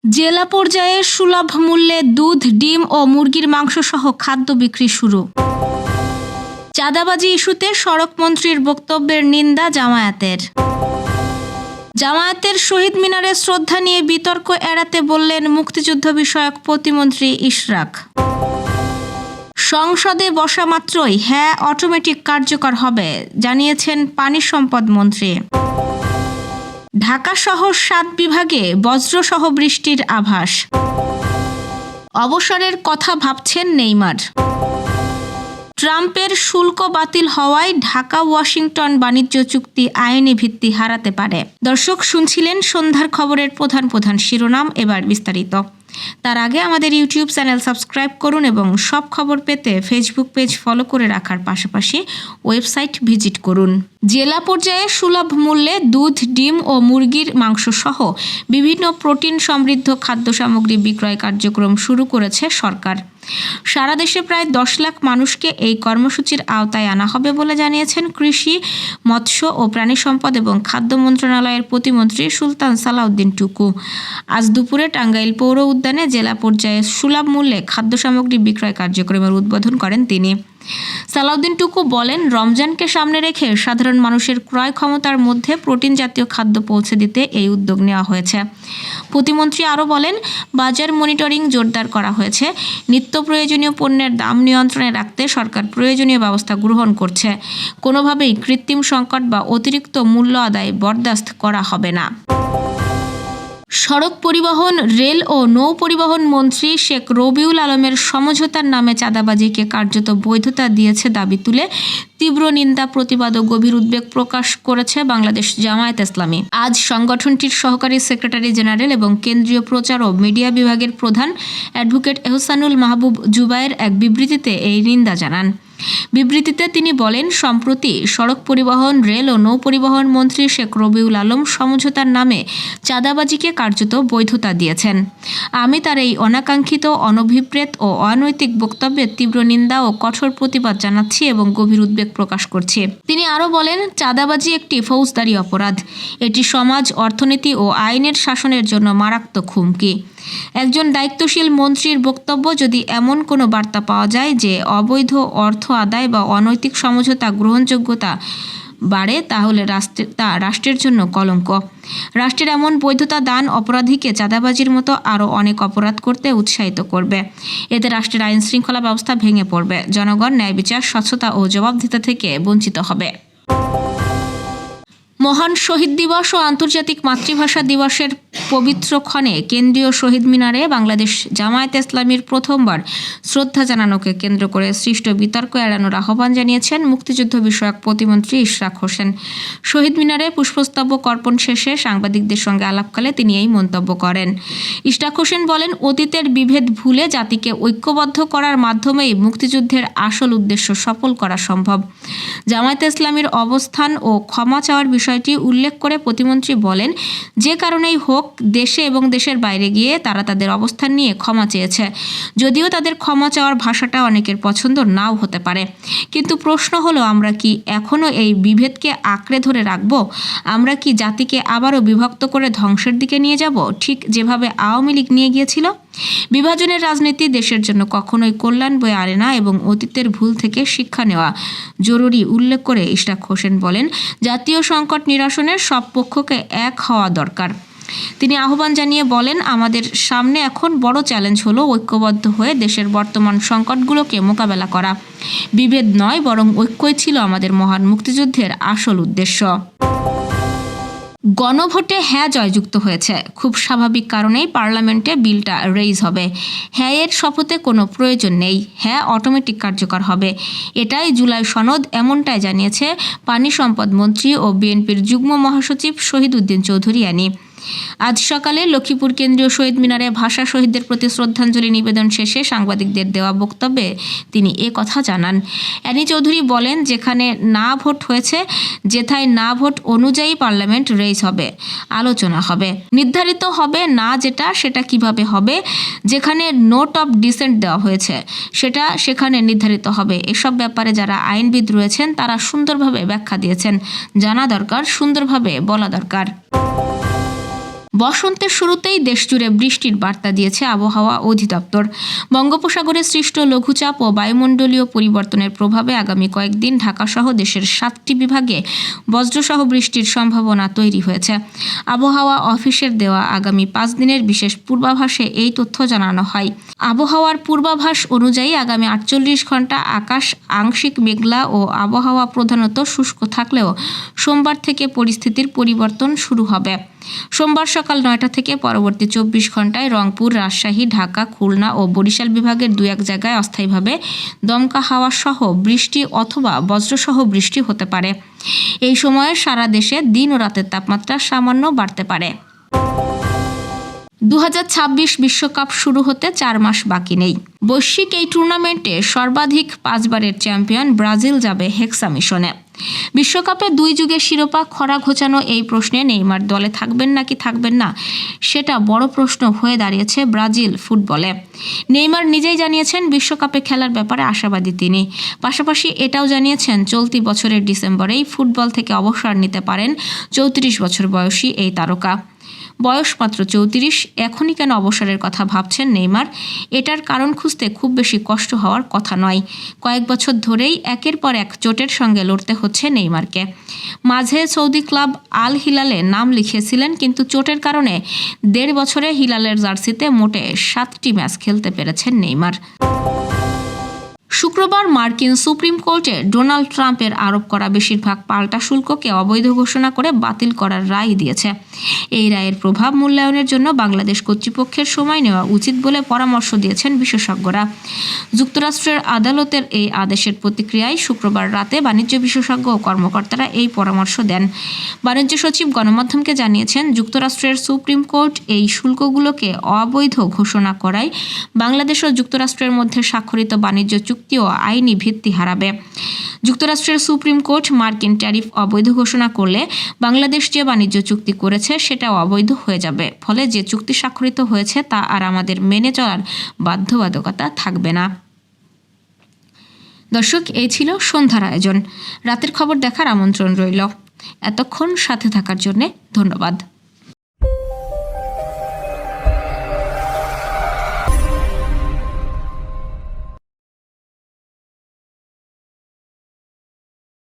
জেলা পর্যায়ে সুলভ মূল্যে দুধ, ডিম ও মুরগির মাংস সহ খাদ্য বিক্রি শুরু। চাঁদাবাজি ইস্যুতে সড়কমন্ত্রীর বক্তব্যের নিন্দা জামায়াতের। জামায়াতের শহীদ মিনারে শ্রদ্ধা নিয়ে বিতর্ক এড়াতে বললেন মুক্তিযুদ্ধ বিষয়ক প্রতিমন্ত্রী ইশরাক। সংসদে বসা মাত্রই হ্যাঁ অটোমেটিক কার্যকর হবে জানিয়েছেন পানি সম্পদ মন্ত্রী। ঢাকাসহ ৭ বিভাগে বজ্রসহ বৃষ্টির আভাস। অবসরের কথা ভাবছেন নেইমার। ট্রাম্পের শুল্ক বাতিল হওয়ায় ঢাকা ওয়াশিংটন বাণিজ্য চুক্তি আইনি ভিত্তি হারাতে পারে। দর্শক, শুনছিলেন সন্ধ্যার খবরের প্রধান প্রধান শিরোনাম, এবার বিস্তারিত। তার আগে আমাদের ইউটিউব চ্যানেল সাবস্ক্রাইব করুন এবং সব খবর পেতে ফেসবুক পেজ ফলো করে রাখার পাশাপাশি ওয়েবসাইট ভিজিট করুন। জেলা পর্যায়ে সুলভ মূল্যে দুধ, ডিম ও মুরগির মাংস সহ বিভিন্ন প্রোটিন সমৃদ্ধ খাদ্য সামগ্রী বিক্রয় কার্যক্রম শুরু করেছে সরকার। সারা দেশে প্রায় ১০ লাখ মানুষকে এই কর্মসূচির আওতায় আনা হবে বলে জানিয়েছেন কৃষি, মৎস্য ও প্রাণী সম্পদ এবং খাদ্য মন্ত্রণালয়ের প্রতিমন্ত্রী সুলতান সালাউদ্দিন টুকু। আজ দুপুরে টাঙ্গাইল পৌর উদ্যানে জেলা পর্যায়ে সুলভ মূল্যে খাদ্য সামগ্রী বিক্রয় কার্যক্রমের উদ্বোধন করেন তিনি। সালাউদ্দিন টুকু বলেন, রমজানকে সামনে রেখে সাধারণ মানুষের ক্রয় ক্ষমতার মধ্যে প্রোটিন জাতীয় খাদ্য পৌঁছে দিতে এই উদ্যোগ নেওয়া হয়েছে। প্রতিমন্ত্রী আরও বলেন, বাজার মনিটরিং জোরদার করা হয়েছে। নিত্য প্রয়োজনীয় পণ্যের দাম নিয়ন্ত্রণে রাখতে সরকার প্রয়োজনীয় ব্যবস্থা গ্রহণ করছে। কোনোভাবেই কৃত্রিম সংকট বা অতিরিক্ত মূল্য আদায় বরদাস্ত করা হবে না। সড়ক পরিবহন, রেল ও নৌ পরিবহন মন্ত্রী শেখ রবিউল আলমের সমঝোতার নামে চাঁদাবাজিকে কার্যত বৈধতা দিয়েছে দাবি তুলে তীব্র নিন্দা, প্রতিবাদ ও গভীর উদ্বেগ প্রকাশ করেছে বাংলাদেশ জামায়াত ইসলামী। আজ সংগঠনটির সহকারী সেক্রেটারি জেনারেল এবং কেন্দ্রীয় প্রচার ও মিডিয়া বিভাগের প্রধান অ্যাডভোকেট এহসানুল মাহবুব জুবায়ের এক বিবৃতিতে এই নিন্দা জানান। বিবৃতিতে তিনি বলেন, সম্প্রতি সড়ক পরিবহন, রেল ও নৌ পরিবহন মন্ত্রী শেখ রবিউল আলম সমঝোতার নামে চাঁদাবাজিকে কার্যত বৈধতা দিয়েছেন। আমি তার এই অনাকাঙ্ক্ষিত, অনভিপ্রেত ও অনৈতিক বক্তব্যের তীব্র নিন্দা ও কঠোর প্রতিবাদ জানাচ্ছি এবং গভীর উদ্বেগ প্রকাশ করছি। তিনি আরও বলেন, চাঁদাবাজি একটি ফৌজদারি অপরাধ। এটি সমাজ, অর্থনীতি ও আইনের শাসনের জন্য মারাত্মক হুমকি। একজন দায়িত্বশীল মন্ত্রীর বক্তব্য যদি এমন কোনো বার্তা পাওয়া যায় যে অবৈধ অর্থ আদায় বা অনৈতিক সমঝোতা গ্রহণযোগ্যতা বাড়ে, তাহলে তা রাষ্ট্রের জন্য কলঙ্ক। রাষ্ট্রের এমন বৈধতা দান অপরাধীকে চাঁদাবাজির মতো আরও অনেক অপরাধ করতে উৎসাহিত করবে। এতে রাষ্ট্রের আইন শৃঙ্খলা ব্যবস্থা ভেঙে পড়বে। জনগণ ন্যায় বিচার, স্বচ্ছতা ও জবাবদিহিতা থেকে বঞ্চিত হবে। মহান শহীদ দিবস ও আন্তর্জাতিক মাতৃভাষা দিবসের পবিত্র ক্ষণে কেন্দ্রীয় শহীদ মিনারে বাংলাদেশ জামায়াতে ইসলামীর প্রথমবার শ্রদ্ধা জানানোকে কেন্দ্র করে সৃষ্ট বিতর্ক এড়ানোর আহ্বান জানিয়েছেন মুক্তিযুদ্ধ বিষয়ক প্রতিমন্ত্রী ইশরাক হোসেন। শহীদ মিনারে পুষ্পস্তবক অর্পণ শেষে সাংবাদিকদের সঙ্গে আলাপকালে তিনি এই মন্তব্য করেন। ইশরাক হোসেন বলেন, অতীতের বিভেদ ভুলে জাতিকে ঐক্যবদ্ধ করার মাধ্যমেই মুক্তিযুদ্ধের আসল উদ্দেশ্য সফল করা সম্ভব। জামায়াতে ইসলামীর অবস্থান ও ক্ষমা চাওয়ার বিষয়টি উল্লেখ করে প্রতিমন্ত্রী বলেন, যে কারণেই হোক দেশে এবং দেশের বাইরে গিয়ে তারা তাদের অবস্থান নিয়ে ক্ষমা চেয়েছে। যদিও তাদের ক্ষমা চাওয়ার ভাষাটা অনেকের পছন্দ নাও হতে পারে, কিন্তু প্রশ্ন হলো, আমরা কি এখনও এই বিভেদকে আঁকড়ে ধরে রাখব? আমরা কি জাতিকে আবারও বিভক্ত করে ধ্বংসের দিকে নিয়ে যাব, ঠিক যেভাবে আওয়ামী লীগ নিয়ে গিয়েছিল? বিভাজনের রাজনীতি দেশের জন্য কখনোই কল্যাণ বয়ে আনে না এবং অতীতের ভুল থেকে শিক্ষা নেওয়া জরুরি। উল্লেখ করে ইশরাক হোসেন বলেন, জাতীয় সংকট নিরসনের সব পক্ষকে এক হওয়া দরকার। তিনি আহ্বান জানিয়ে বলেন, আমাদের সামনে এখন বড় চ্যালেঞ্জ হলো ঐক্যবদ্ধ হয়ে দেশের বর্তমান সংকটগুলোকে মোকাবেলা করা। বিভেদ নয়, বরং ঐক্যই ছিল আমাদের মহান মুক্তিযুদ্ধের আসল উদ্দেশ্য। গণভোটে হ্যাঁ জয়যুক্ত হয়েছে। খুব স্বাভাবিক কারণেই পার্লামেন্টে বিলটা রেইজ হবে। হ্যাঁ এর শপথে কোনো প্রয়োজন নেই, হ্যাঁ অটোমেটিক কার্যকর হবে। এটাই জুলাই সনদ, এমনটাই জানিয়েছে পানি সম্পদ মন্ত্রী ও বিএনপির যুগ্ম মহাসচিব শহীদউদ্দিন চৌধুরী অ্যানি। আজ সকালে লক্ষ্মীপুর কেন্দ্রীয় শহীদ মিনারে ভাষা শহীদদের প্রতি শ্রদ্ধাঞ্জলি নিবেদন শেষে সাংবাদিকদের দেওয়া বক্তব্যে তিনি কথা জানান। অ্যানি চৌধুরী বলেন, যেখানে না ভোট হয়েছে, যেথায় না ভোট অনুযায়ী পার্লামেন্ট রেইজ হবে, আলোচনা হবে, নির্ধারিত হবে না সেটা কিভাবে হবে। যেখানে নোট অফ ডিসেন্ট দেওয়া হয়েছে সেখানে নির্ধারিত হবে। এসব ব্যাপারে যারা আইনবিদ রয়েছেন তারা সুন্দরভাবে ব্যাখ্যা দিয়েছেন, জানা দরকার, সুন্দরভাবে বলা দরকার। বসন্তের শুরুতেই দেশজুড়ে বৃষ্টির বার্তা দিয়েছে আবহাওয়া অধিদপ্তর। বঙ্গোপসাগরে সৃষ্ট লঘুচাপ ও বায়ুমণ্ডলীয় পরিবর্তনের প্রভাবে আগামী কয়েকদিন ঢাকাসহ দেশের 7টি বিভাগে বজ্রসহ বৃষ্টির সম্ভাবনা তৈরি হয়েছে। আবহাওয়া অফিসের দেওয়া আগামী 5 দিনের বিশেষ পূর্বাভাসে এই তথ্য জানানো হয়। আবহাওয়ার পূর্বাভাস অনুযায়ী আগামী 48 ঘন্টা আকাশ আংশিক মেঘলা ও আবহাওয়া প্রধানত শুষ্ক থাকলেও সোমবার থেকে পরিস্থিতির পরিবর্তন শুরু হবে। সোমবার সকাল 9টা থেকে পরবর্তী 24 ঘন্টায় রংপুর, রাজশাহী, ঢাকা, খুলনা ও বরিশাল বিভাগের 2-1 জায়গায় অস্থায়ীভাবে দমকা হাওয়া সহ বৃষ্টি অথবা বজ্রসহ বৃষ্টি হতে পারে। এই সময়ে সারা দেশে দিন ও রাতের তাপমাত্রা সামান্য বাড়তে পারে। 2026 বিশ্বকাপ শুরু হতে 4 মাস বাকি নেই। বৈশ্বিক এই টুর্নামেন্টে সর্বাধিক 5 বারের চ্যাম্পিয়ন ব্রাজিল যাবে হেক্সা মিশনে। বিশ্বকাপে 2 যুগের শিরোপা খরা ঘোচানো এই প্রশ্নে নেইমার দলে থাকবেন নাকি থাকবেন না, সেটা বড় প্রশ্ন হয়ে দাঁড়িয়েছে ব্রাজিল ফুটবলে। নেইমার নিজেই জানিয়েছেন বিশ্বকাপে খেলার ব্যাপারে আশাবাদী তিনি। পাশাপাশি এটাও জানিয়েছেন চলতি বছরের ডিসেম্বরেই ফুটবল থেকে অবসর নিতে পারেন 34 বছর বয়সী এই তারকা। বয়স মাত্র 34, এখনই কেন অবসরের কথা ভাবছেন নেইমার? এটার কারণ খুঁজতে খুব বেশি কষ্ট হওয়ার কথা নয়। কয়েক বছর ধরেই একের পর এক চোটের সঙ্গে লড়তে হচ্ছে নেইমারকে। মাঝে সৌদি ক্লাব আল হিলালে নাম লিখিয়েছিলেন, কিন্তু চোটের কারণে 1.5 বছরে হিলালের জার্সিতে মোটে 7টি ম্যাচ খেলতে পেরেছেন নেইমার। শুক্রবার মার্কিন সুপ্রিম কোর্টে ডোনাল্ড ট্রাম্পের আরোপ করা বেশিরভাগ পাল্টা শুল্ককে অবৈধ ঘোষণা করে বাতিল করার রায় দিয়েছে। এই রায়ের প্রভাব মূল্যায়নের জন্য বাংলাদেশ কর্তৃপক্ষের সময় নেওয়া উচিত বলে পরামর্শ দিয়েছেন বিশেষজ্ঞরা। যুক্তরাষ্ট্রের আদালতের এই আদেশের প্রতিক্রিয়ায় শুক্রবার রাতে বাণিজ্য বিশেষজ্ঞ ও কর্মকর্তারা এই পরামর্শ দেন। বাণিজ্য সচিব গণমাধ্যমকে জানিয়েছেন, যুক্তরাষ্ট্রের সুপ্রিম কোর্ট এই শুল্কগুলোকে অবৈধ ঘোষণা করায় বাংলাদেশ ও যুক্তরাষ্ট্রের মধ্যে স্বাক্ষরিত বাণিজ্য চুক্তিও আইনি ভিত্তি হারাবে। যুক্তরাষ্ট্রের সুপ্রিম কোর্ট মার্কিন ট্যারিফ অবৈধ ঘোষণা করলে বাংলাদেশ যে বাণিজ্য চুক্তি করেছে সেটাও অবৈধ হয়ে যাবে। ফলে যে চুক্তি স্বাক্ষরিত হয়েছে তা আর আমাদের মেনে চলার বাধ্যবাধকতা থাকবে না। দর্শক, এই ছিল সন্ধ্যার আয়োজন। রাতের খবর দেখার আমন্ত্রণ রইল। এতক্ষণ সাথে থাকার জন্য ধন্যবাদ।